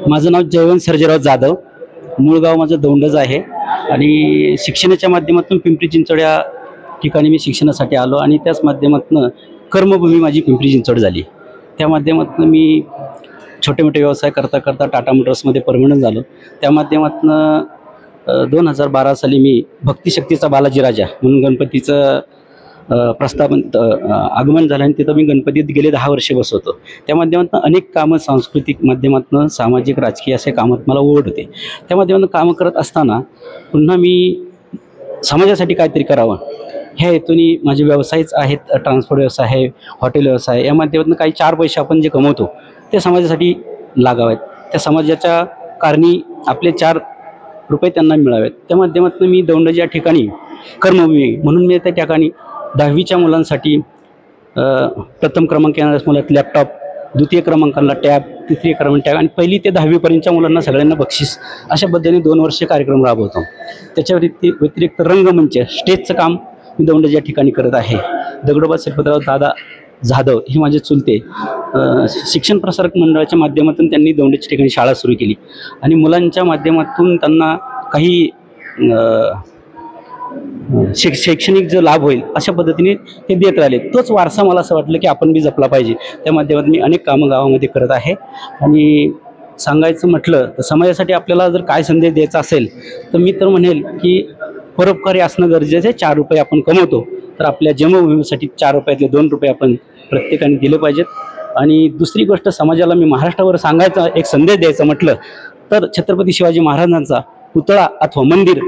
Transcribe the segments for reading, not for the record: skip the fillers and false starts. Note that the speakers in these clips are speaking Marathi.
माझं नाव जयवंत सर्जेराव जाधव, मूळ गाव माझं दौंडज आहे आणि शिक्षणाच्या माध्यमातून पिंपरी चिंचवड या ठिकाणी मी शिक्षणासाठी आलो आणि त्याच माध्यमातून कर्मभूमी माझी पिंपरी चिंचवड झाली। त्या माध्यमातून मी छोटे मोठे व्यवसाय करता करता टाटा मोटर्समध्ये परमनंट झालो। त्या माध्यमातून 2012 साली मी भक्तिशक्तीचा बालाजी राजा म्हणून गणपतीचं प्रस्थापन आगमन झालं आणि तिथं मी गणपतीत गेले 10 वर्षे बसवतो। त्या माध्यमातून अनेक कामं सांस्कृतिक माध्यमातून सामाजिक राजकीय असे कामात मला ओढ होते। त्या माध्यमातून कामं करत असताना पुन्हा मी समाजासाठी काहीतरी करावं ह्या हेतूने माझे व्यवसायच आहेत, ट्रान्सपोर्ट व्यवसाय आहे, हॉटेल व्यवसाय, या माध्यमातून काही 4 पैसे आपण जे कमवतो ते समाजासाठी लागावेत, त्या समाजाच्या कारणी आपले 4 रुपये त्यांना मिळावेत। त्या माध्यमातून मी दौंड या ठिकाणी कर्मभूमी म्हणून मी त्या ठिकाणी 10वीच्या मुलांसाठी प्रथम क्रमांक येणाऱ्या मुलांना लॅपटॉप, द्वितीय क्रमांकाला टॅब, तृतीय क्रमांक टॅब आणि पहिली ते 10वी पर्यंतच्या मुलांना सगळ्यांना बक्षीस अशा पद्धतीने 2 वर्ष कार्यक्रम राबवतो। त्याच्या व्यतिरिक्त रंगमंच स्टेजचं काम मी दौंड या ठिकाणी करत आहे। दगडोबा श्रीपतराव दादा जाधव हे माझे चुलते शिक्षण प्रसारक मंडळाच्या माध्यमातून त्यांनी दौंडच्या ठिकाणी शाळा सुरू केली आणि मुलांच्या माध्यमातून त्यांना काही शैक्षणिक जो लाभ होईल अशा पद्धतीने ते देत राहिले। तोच वारसा मला असं वाटलं की आपण बी जपला पाहिजे। त्या माध्यमातून मी अनेक कामं गावामध्ये करत आहे आणि सांगायचं म्हटलं तर समाजासाठी आपल्याला जर काय संदेश द्यायचा असेल तर मी तर म्हणेल की परोपकारी असणं गरजेचं आहे। 4 रुपये आपण कमवतो तर आपल्या जन्मभूमीसाठी 4 रुपयातले 2 रुपये आपण प्रत्येकाने दिले पाहिजेत। आणि दुसरी गोष्ट समाजाला मी महाराष्ट्रावर सांगायचा एक संदेश द्यायचा म्हटलं तर छत्रपती शिवाजी महाराजांचा पुतळा अथवा मंदिर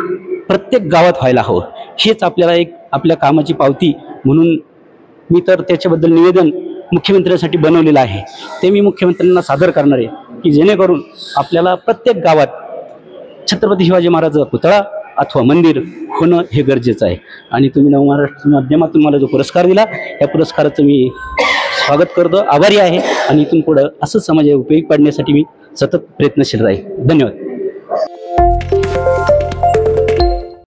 प्रत्येक गावात व्हायला हवं, हेच आपल्याला एक आपल्या कामाची पावती म्हणून मी तर त्याच्याबद्दल निवेदन मुख्यमंत्र्यांसाठी बनवलेलं आहे। ते मी मुख्यमंत्र्यांना सादर करणार आहे की जेणेकरून आपल्याला प्रत्येक गावात छत्रपती शिवाजी महाराजांचा पुतळा अथवा मंदिर होणं हे गरजेचं आहे। आणि तुम्ही नवमहाराष्ट्र माध्यमातून मला जो पुरस्कार दिला या पुरस्काराचं मी स्वागत करतो, आभारी आहे आणि इथून पुढं असंच समाजाला उपयोगी पडण्यासाठी मी सतत प्रयत्नशील राहील। धन्यवाद।